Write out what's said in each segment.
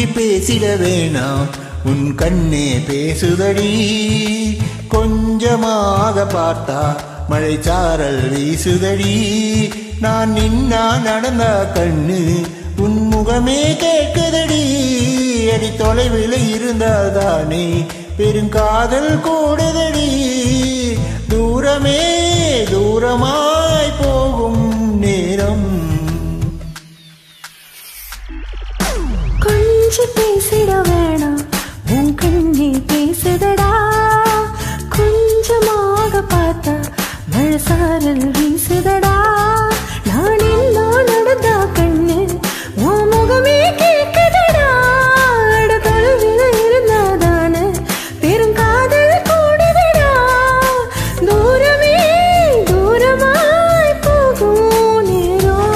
கொஞ்சி பேசிட வேணாம் உன் கண்ணே பேசுதடி கொஞ்சமாக பார்த்தா மழை சாரல் வீசுதடி நான் நின்னா நடந்தா கண்ணு உன் முகமே கேட்குதடி அடி தொலைவில் இருந்தாதானே பெருங்காதல் கூடுதடி தூரமே தூரமாய் போகும் நேரம் கொஞ்சம் பேசிட வேணாம் உன் கண்ணே பேசுதடா கொஞ்சமாக பார்த்தா மழை சாரல் வீசுதடா நான் என்ன நடந்தா கண்ணு உன் முகமே கேட்குதடா அட தொலைவில் இருந்தாதான பெருங்காதல் கூடுதடா தூரமே தூரமாய் போகும் நேரம்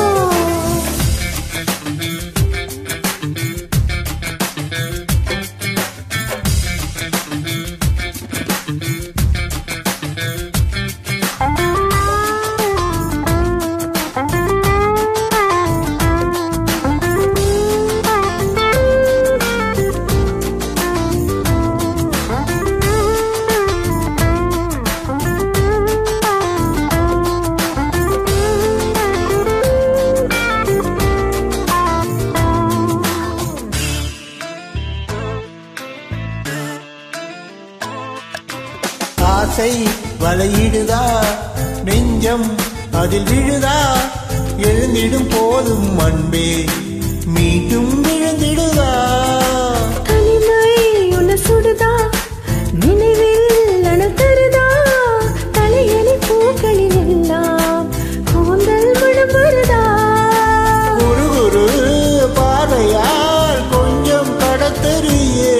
ஆசை வலையிடுதா நெஞ்சம் அதில் விழுதா எழுந்திடும் போதும் அன்பே மீண்டும் விழுந்திடுதா தனிமை உன்னை சுடுதா நினைவில் அணுத்தருதா தலையணி பூக்களில் எல்லாம் கூந்தல் மனம் வருதா குரு குரு பார்வையால் கொஞ்சம் கடத்தறியே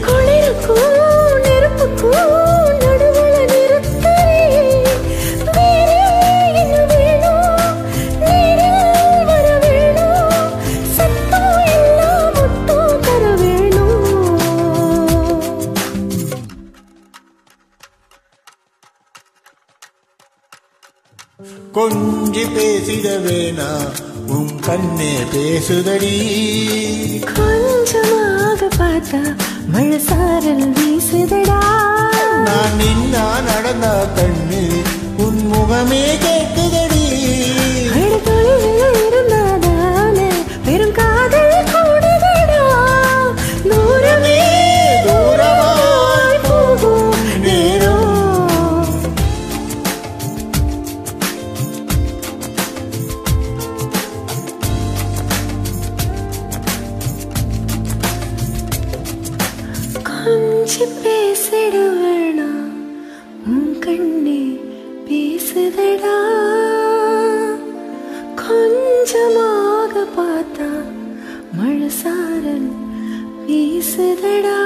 குளிருக்கும் நெருப்புக்கும் நடுவுல நிறுத்தறே வேறே என்ன வேணும் நேரில் வர வேணும் சத்தம் எல்லாம் முத்தம் தர வேணும் கொஞ்சி பேசிட வேணா உன் கண்ணே பேசுதடி கொஞ்சமாக பார்த்தா மழை சாரல் வீசுதடா நான் நின்னா நடந்தா கண்ணு உன் முகமே கேட்குதடி அட தொலைவில் இருந்தாதான பெருங்காதல் கூடுதடா தூரமே தூரமாய் போகும் நேரம் கொஞ்சம் பேசிட வேணாம் உன் கண்ணே பேசுதடா கொஞ்சமாக பார்த்தா மழை சாரல் வீசுதடா